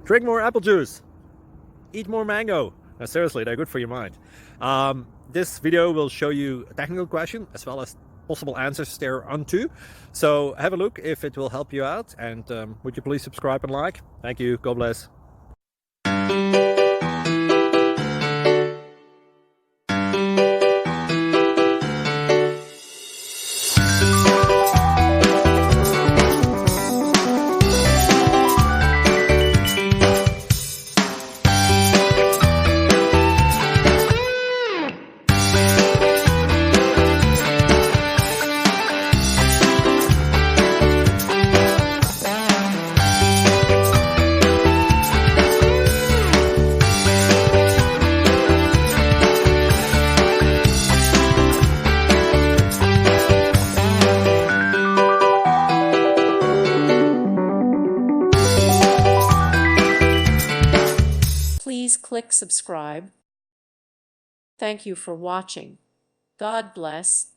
Drink more apple juice. Eat more mango. No, seriously, they're good for your mind. This video will show you a technical question as well as possible answers thereunto. So have a look if it will help you out, and would you please subscribe and like? Thank you. God bless. Please click subscribe. Thank you for watching. God bless.